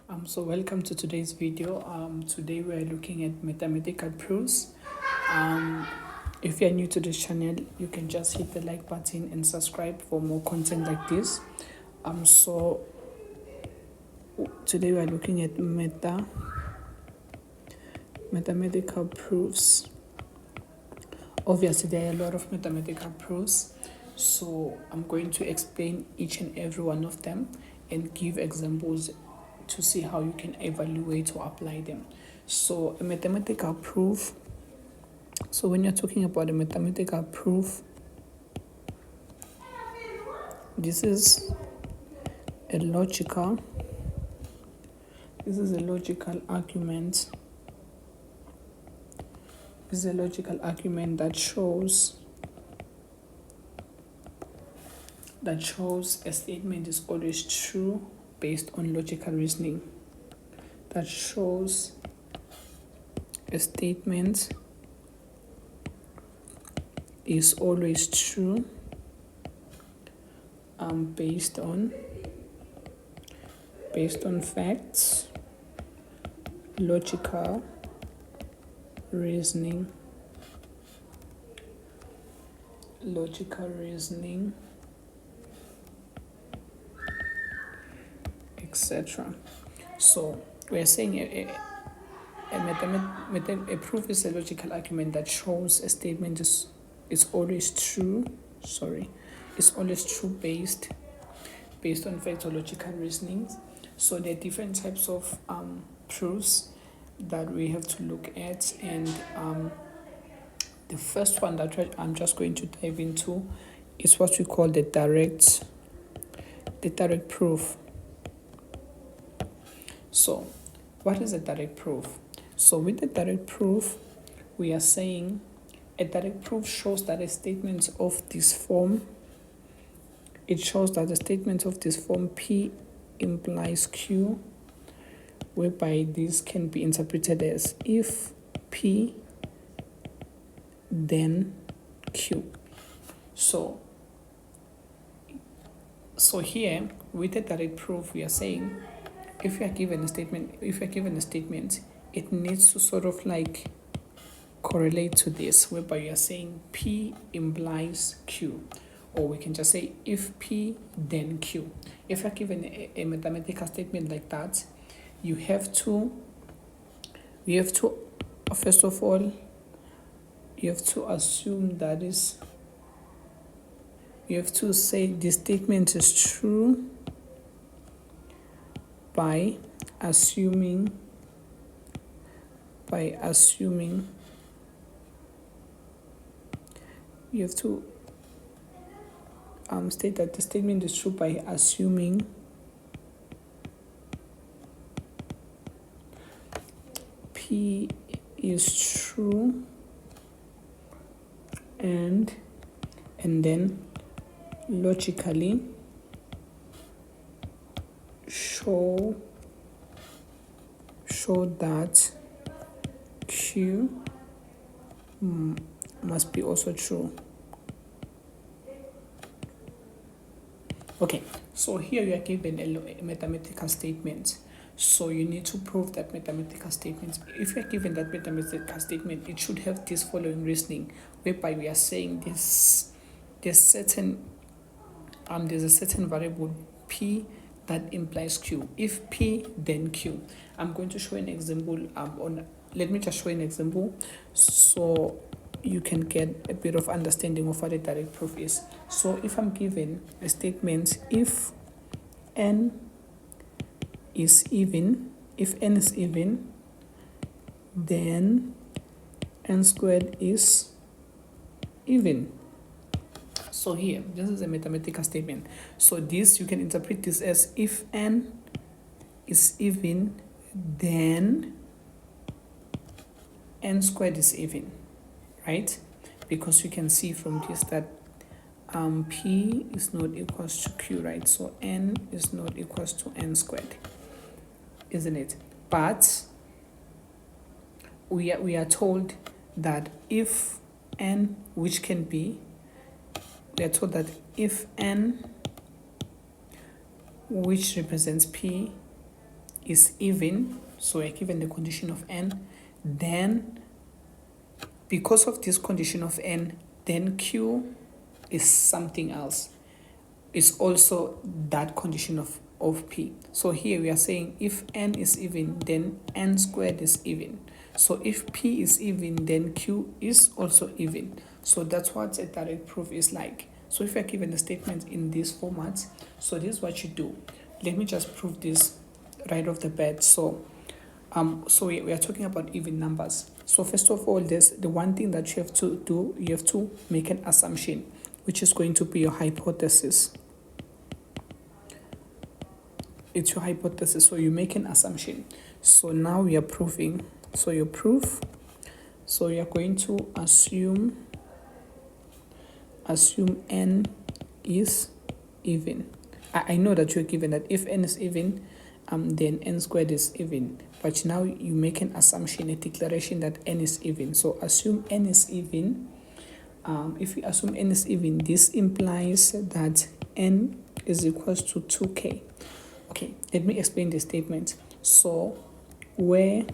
So welcome to today's video. Today we are looking at mathematical proofs. If you are new to this channel, you can just hit the like button and subscribe for more content like this. So today we are looking at mathematical proofs. Obviously, there are a lot of mathematical proofs. So I'm going to explain each and every one of them and give examples to see how you can evaluate or apply them. So a mathematical proof. So when you're talking about a mathematical proof, this is a logical argument. This is a logical argument that shows a statement is always true based on logical reasoning. That shows a statement is always true based on facts, logical reasoning, etc. So we are saying a proof is a logical argument that shows a statement is always true. It's always true based on facts or logical reasonings. So there are different types of proofs that we have to look at, and the first one that I'm just going to dive into is what we call the direct proof. So what is a direct proof? So with the direct proof, we are saying a direct proof shows that a statement of this form, P implies Q, whereby this can be interpreted as if P then Q. So here with the direct proof, we are saying if you are given a statement, it needs to sort of like correlate to this, whereby you are saying P implies Q, or we can just say if P then Q. If you're given a mathematical statement like that, you have to first of all, you have to assume that is, you have to say this statement is true by assuming you have to state that the statement is true by assuming P is true and then logically show that Q must be also true. Okay, so here you are given a mathematical statement. So you need to prove that mathematical statement. If you are given that mathematical statement, it should have this following reasoning, whereby we are saying there's a certain variable P that implies Q. If P then Q. I'm going to show an example let me just show an example so you can get a bit of understanding of what a direct proof is. So if I'm given a statement, if n is even, then n squared is even. So here, this is a mathematical statement. So this, you can interpret this as if n is even, then n squared is even, right? Because you can see from this that P is not equals to Q, right? So n is not equals to n squared, isn't it? But we are told that if n, which can be, we are told that if n, which represents P, is even, so we're given the condition of n, then because of this condition of n, then q is something else. It's also that condition of p. So here we are saying if n is even, then n squared is even. So if p is even, then q is also even. So that's what a direct proof is like. So if you're given a statement in this format, so this is what you do. Let me just prove this right off the bat. So we are talking about even numbers. So first of all, there's the one thing that you have to do. You have to make an assumption, which is going to be your hypothesis. It's your hypothesis, so you make an assumption. So now we are proving. So you prove. So you are going to assume n is even. I know that you're given that if n is even, then n squared is even. But now you make an assumption, a declaration that n is even. So assume n is even. If you assume n is even, this implies that n is equals to 2k. Okay, let me explain the statement. So let me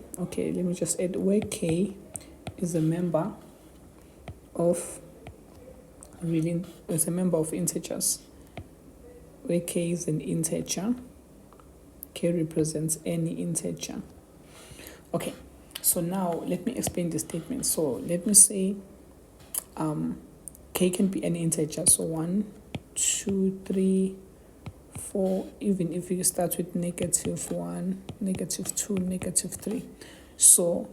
just add where k is a member of integers. Where k is an integer, k represents any integer. Okay, so now let me explain the statement. So let me say k can be any integer. So 1, 2, 3, 4, even if you start with -1, -2, -3. So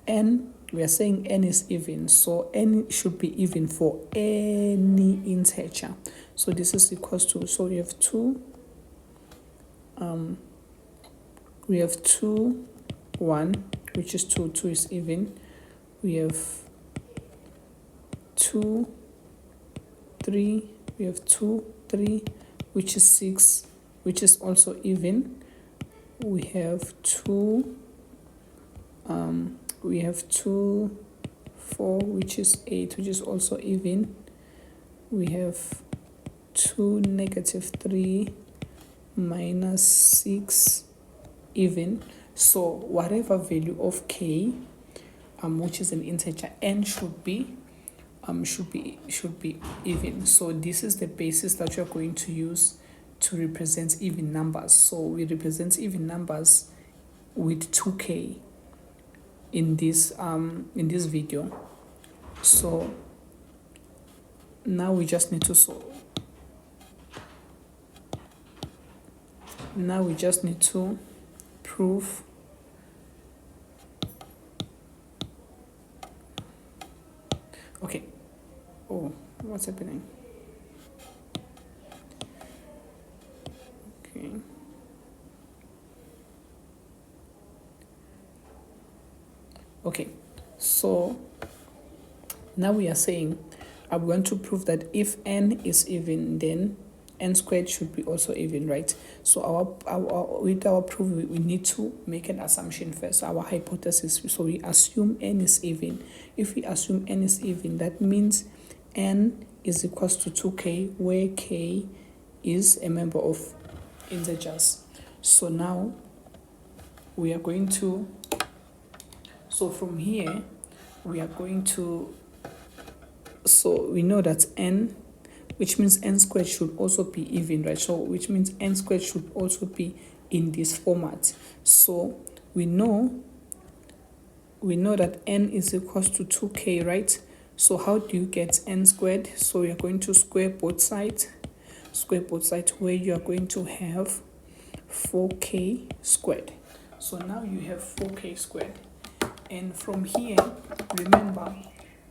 n, we are saying n is even. So n should be even for any integer. So this is equals to, so we have 2, 1, which is 2, 2 is even. We have 2, 3, we have 2, 3, which is 6, which is also even. We have 2, 4, which is 8, which is also even. We have 2, -3, -6, even. So whatever value of k, which is an integer, n should be even. So this is the basis that you're going to use to represent even numbers. So we represent even numbers with 2k in this video. So now we just need to prove okay. Oh, what's happening? Okay. Okay, so now we are saying I'm going to prove that if n is even, then n squared should be also even, right? So with our proof, we need to make an assumption first, our hypothesis. So we assume n is even. If we assume n is even, that means n is equals to 2k, where k is a member of integers. So now we are going to, so from here we are going to, so we know that n, which means n squared should also be even, right? So which means n squared should also be in this format. So we know that n is equals to 2k, right? So how do you get n squared? So we are going to square both sides, where you are going to have 4k squared. So now you have 4k squared. And from here, remember,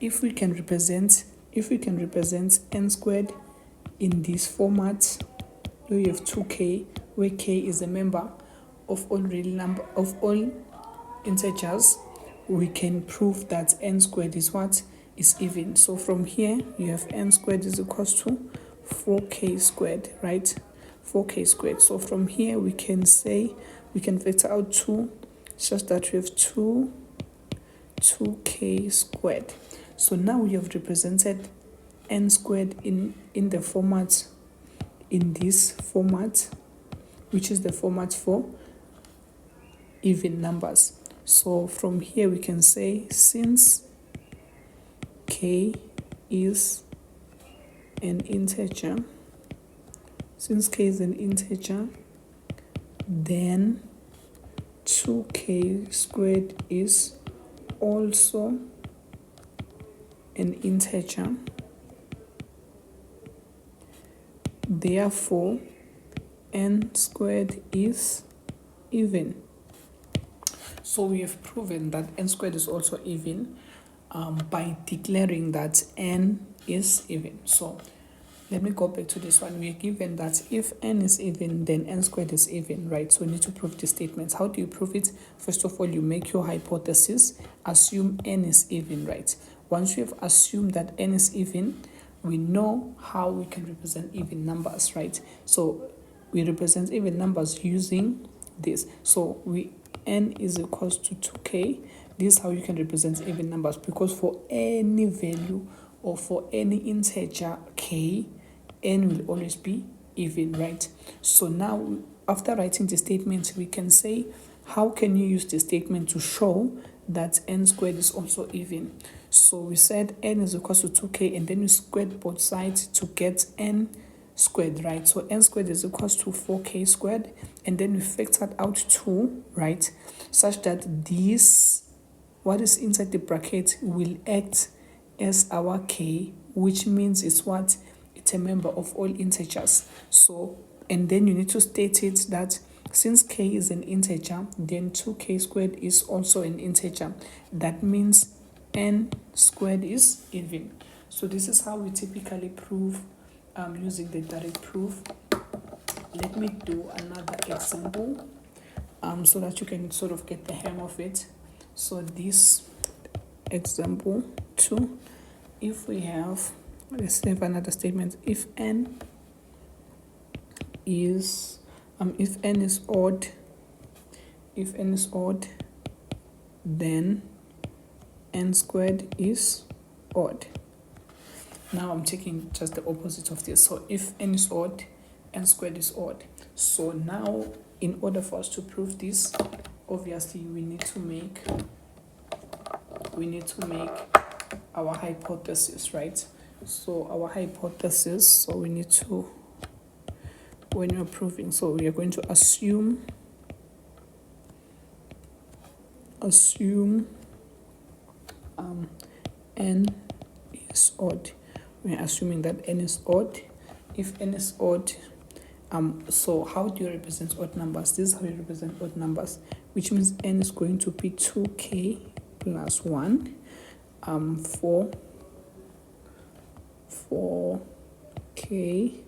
if we can represent n squared in this format, where you have 2k, where k is a member of all integers, we can prove that n squared is what? Is even. So from here, you have n squared is equals to 4k squared, right? 4k squared. So from here, we can say, we can factor out 2, such that we have 2k squared. So now we have represented n squared in the format, in this format, which is the format for even numbers. So from here we can say, since k is an integer, then 2k squared is also an integer. Therefore, n squared is even. So we have proven that n squared is also even by declaring that n is even. So let me go back to this one. We are given that if n is even, then n squared is even, right? So we need to prove the statements. How do you prove it? First of all, you make your hypothesis, assume n is even, right? Once you have assumed that n is even, we know how we can represent even numbers, right? So we represent even numbers using this. So n is equals to 2k. This is how you can represent even numbers, because for any value or for any integer k, n will always be even, right? So now, after writing the statement, we can say, how can you use the statement to show that n squared is also even? So we said n is equals to 2k, and then we squared both sides to get n squared, right? So n squared is equals to 4k squared, and then we factored out 2, right? Such that this, what is inside the bracket, will act as our k, which means it's what? It's a member of all integers. So, and then you need to state it that since k is an integer, then 2k squared is also an integer. That means n squared is even. So this is how we typically prove using the direct proof. Let me do another example so that you can sort of get the hang of it. So this example 2, if we have, let's have another statement. If n is odd, then n squared is odd. Now I'm taking just the opposite of this. So if n is odd, n squared is odd. So now, in order for us to prove this, obviously we need to make our hypothesis, right? So our hypothesis, so we need to, when we're proving, so we are going to assume n is odd. We're assuming that n is odd. If n is odd, so how do you represent odd numbers? This is how you represent odd numbers, which means n is going to be 2k plus 1 for k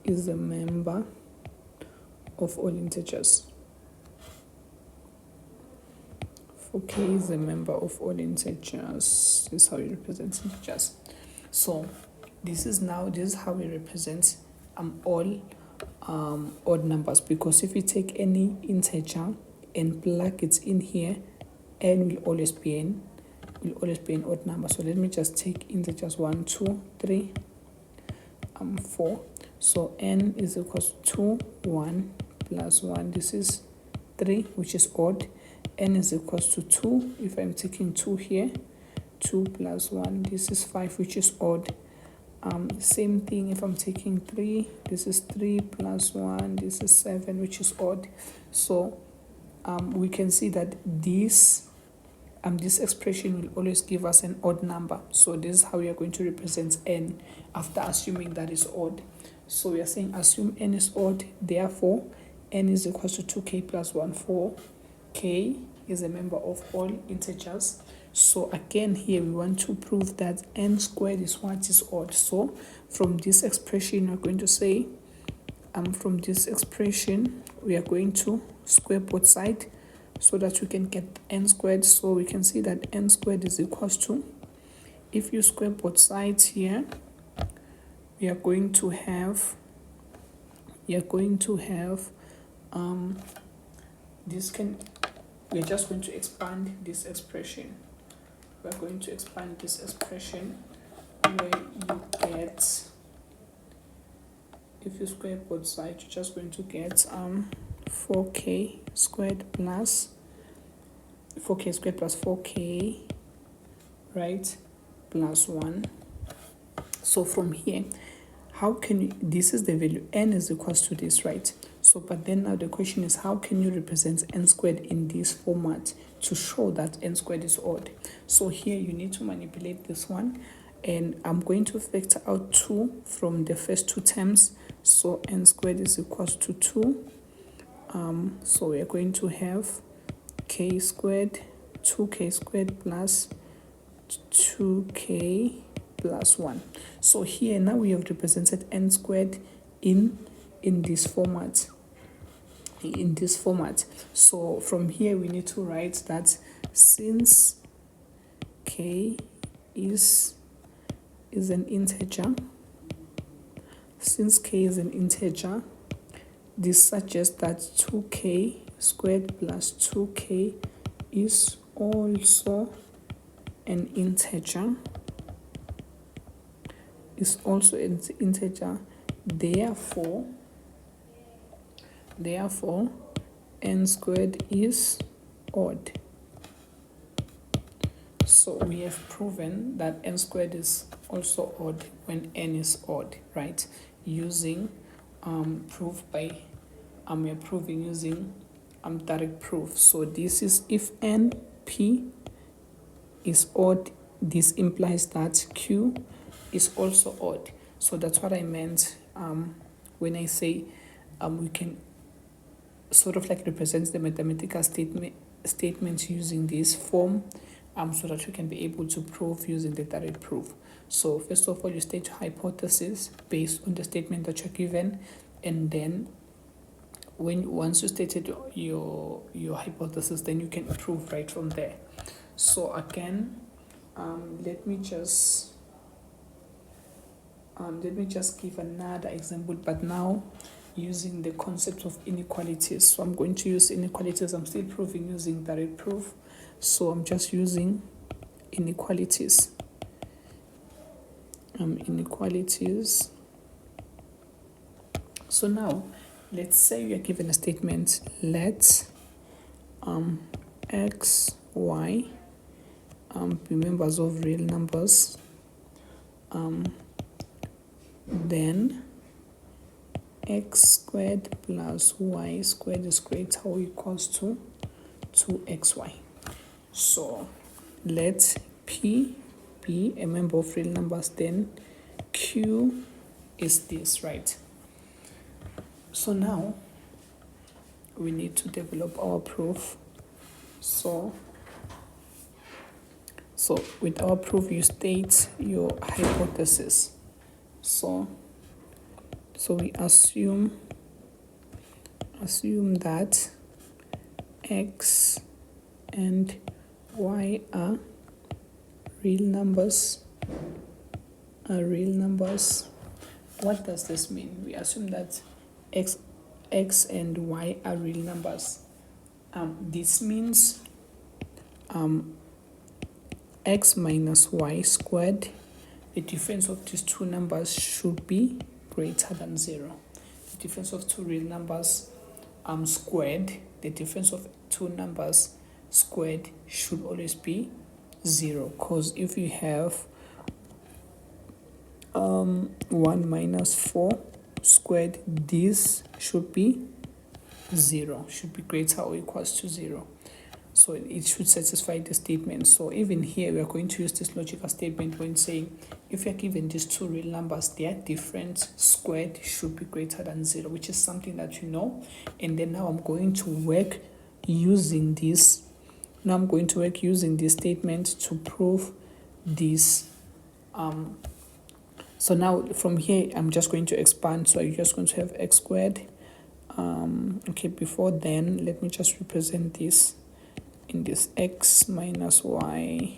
is a member of all integers. For k is a member of all integers. This is how you represent integers. So this is how we represent all odd numbers, because if you take any integer and plug it in here, n will always be an odd number. So let me just take integers 1, 2, 3, 4. So n is equals to 2, 1 plus 1. This is 3, which is odd. N is equals to 2. If I'm taking 2 here, 2 plus 1, this is 5, which is odd. Same thing if I'm taking 3, this is 3 plus 1, this is 7, which is odd. So we can see that this expression will always give us an odd number. So this is how we are going to represent n after assuming that is odd. So we are saying assume n is odd, therefore n is equals to 2k plus 1 for k is a member of all integers. So again, here we want to prove that n squared is what is odd. So from this expression, we're going to say, from this expression, we are going to square both sides so that we can get n squared. So we can see that n squared is equals to, if you square both sides here, we are going to have we're just going to expand this expression. We're going to expand this expression where you get, if you square both sides, you're just going to get 4k squared plus 4k squared plus 4k, right, plus 1. So from here, how can you, this is the value, n is equals to this, right? So, but then now the question is, how can you represent n squared in this format to show that n squared is odd? So here you need to manipulate this one, and I'm going to factor out 2 from the first two terms. So n squared is equals to 2. So we are going to have k squared, 2k squared plus 2k plus 1. So here now we have represented n squared in this format. So from here we need to write that since k is an integer, this suggests that 2k squared plus 2k is also an integer. Therefore n squared is odd. So we have proven that n squared is also odd when n is odd, right? Using proof by we are proving using direct proof. So this is if np is odd, this implies that q is also odd. So that's what I meant when I say we can sort of like represent the mathematical statements using this form, so that you can be able to prove using the direct proof. So first of all, you state your hypothesis based on the statement that you're given, and then once you stated your hypothesis, then you can prove right from there. So again, let me just give another example, but now using the concept of inequalities. So I'm going to use inequalities. I'm still proving using direct proof, so I'm just using inequalities. So now let's say you are given a statement, let x, y be members of real numbers, then x squared plus y squared is greater or equals to 2xy. So let p be a member of real numbers, then q is this, right? So now we need to develop our proof. So with our proof, you state your hypothesis. So we assume that x and y are real numbers. What does this mean? We assume that x and y are real numbers. This means x minus y squared, the difference of these two numbers should be greater than 0. The difference of two real numbers squared, the difference of two numbers squared should always be 0, because if you have 1 minus 4 squared, this should be 0, should be greater or equals to 0. So it should satisfy the statement. So even here, we are going to use this logical statement when saying if you're given these two real numbers, their difference squared should be greater than 0, which is something that you know. And then now I'm going to work using this. Now I'm going to work using this statement to prove this. So now from here, I'm just going to expand. So you're just going to have x squared. Okay, before then, let me just represent this in this x minus y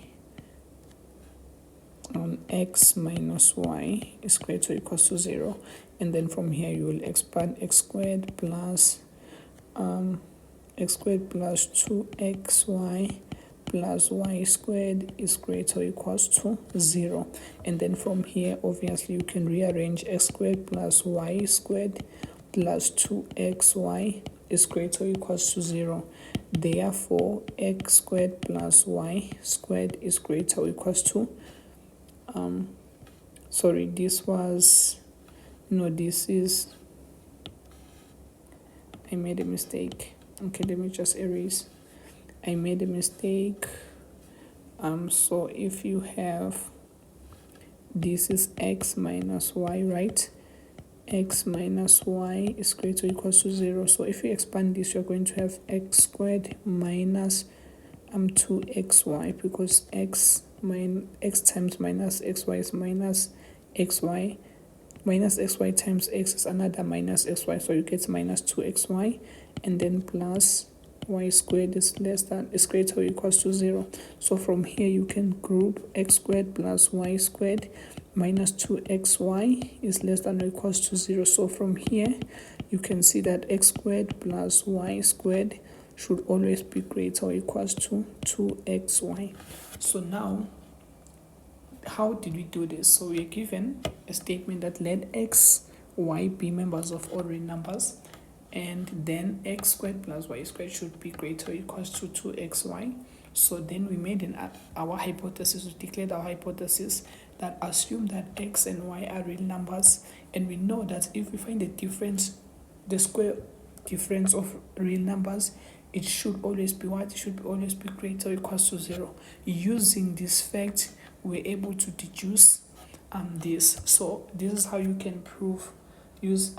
on x minus y is greater or equals to 0. And then from here, you will expand x squared plus 2xy plus y squared is greater or equals to 0. And then from here, obviously, you can rearrange x squared plus y squared plus 2xy is greater or equals to 0. Therefore, x squared plus y squared is greater or equals to, I made a mistake. Okay, let me just erase. I made a mistake. So if you have, this is x minus y, right? X minus y is greater or equals to 0. So if you expand this, you're going to have x squared minus 2xy, because x times minus xy is minus xy. Minus xy times x is another minus xy, so you get minus 2xy, and then plus y squared is greater or equals to 0. So from here you can group x squared plus y squared minus 2xy is less than or equals to 0. So from here you can see that x squared plus y squared should always be greater or equals to 2xy. So now, how did we do this? So we are given a statement that let x, y be members of odd real numbers, and then x squared plus y squared should be greater or equals to 2xy. So then we made our hypothesis, we declared our hypothesis that assume that x and y are real numbers, and we know that if we find the square difference of real numbers, it should always be what? It should always be greater or equals to 0. Using this fact, we're able to deduce this. So this is how you can use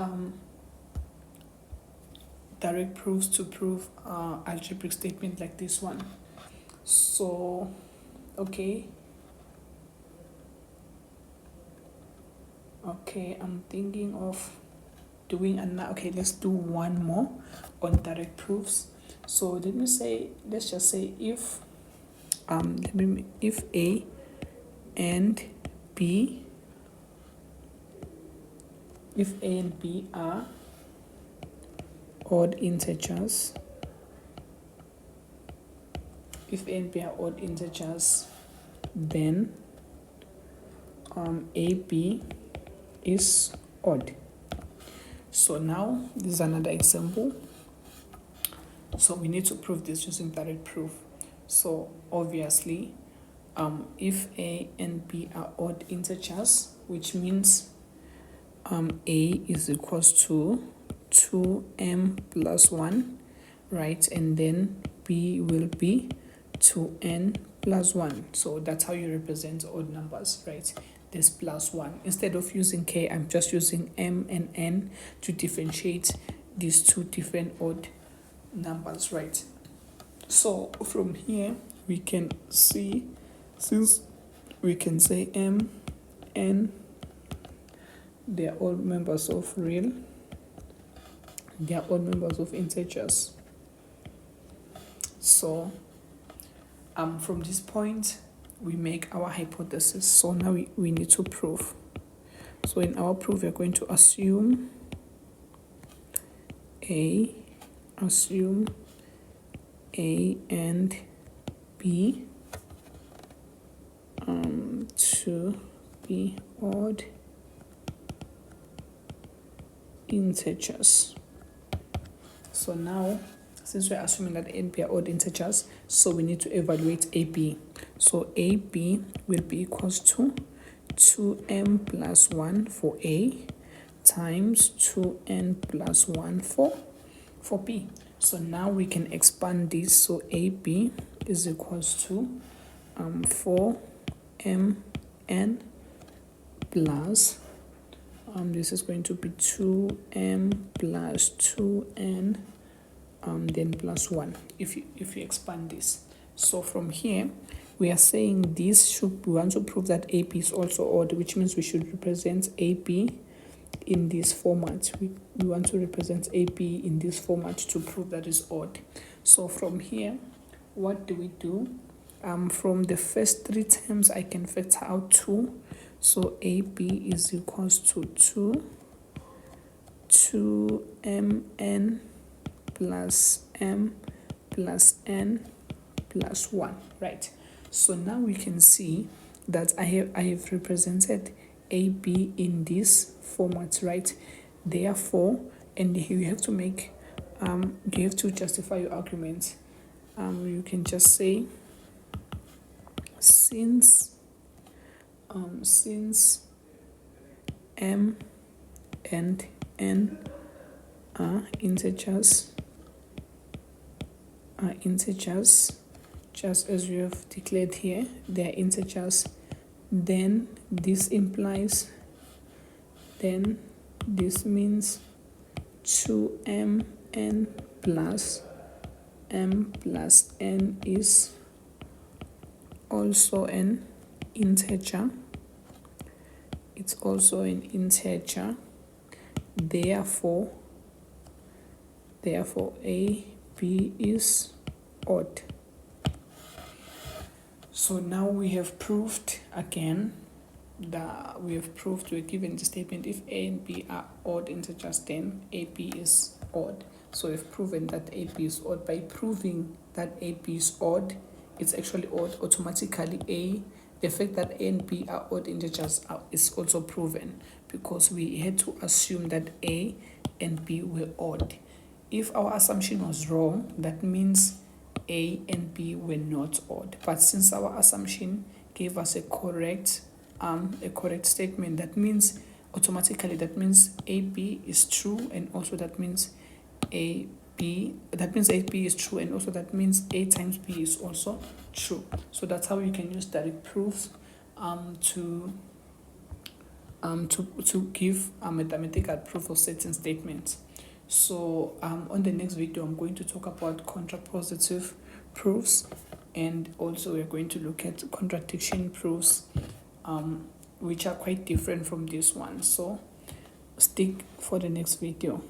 direct proofs to prove algebraic statement like this one. So okay, I'm thinking of doing let's do one more on direct proofs. So let's just say if A and B, if A and B are odd integers, then AB is odd. So now this is another example. So we need to prove this using direct proof. So obviously, if A and B are odd integers, which means A is equals to 2m plus 1, right? And then B will be 2n plus 1. So that's how you represent odd numbers, right? This plus 1. Instead of using k, I'm just using m and n to differentiate these two different odd numbers, right? So from here we can see, since we can say m, n, they are all members of real, they are all members of integers. So from this point we make our hypothesis. So now we need to prove. So in our proof, we're going to assume A and B to be odd integers. So now, since we're assuming that A and B are odd integers, so we need to evaluate AB. So AB will be equals to 2m plus 1 for A times 2n plus 1 for B. So now we can expand this. So AB is equals to 4mn plus, this is going to be 2m plus 2n, then plus 1 if you expand this. So from here we are saying we want to prove that AB is also odd, which means we should represent AB in this format. We want to represent AB in this format to prove that it's odd. So from here, what do we do? From the first three terms, I can factor out 2. So AB is equals to 2mn plus m plus n plus 1, right? So now we can see that I have represented AB in this format, right? Therefore, and you have to make you have to justify your arguments. You can just say, since m and n are integers, just as we have declared here, they are integers, then this means 2mn plus m plus n is also an integer. It's also an integer. Therefore a b is odd. So now we have proved again that we're given the statement, if a and b are odd integers, then ab is odd. So we've proven that ab is odd. By proving that ab is odd, it's actually odd automatically. The fact that a and b are odd integers is also proven, because we had to assume that a and b were odd. If our assumption was wrong, that means a and b were not odd. But since our assumption gave us a correct statement, that means automatically AB is true, and also that means AB is true, and also that means A times B is also true. So that's how you can use direct proofs to give a mathematical proof of certain statements. So on the next video, I'm going to talk about contrapositive proofs, and also we're going to look at contradiction proofs, which are quite different from this one. So stick for the next video.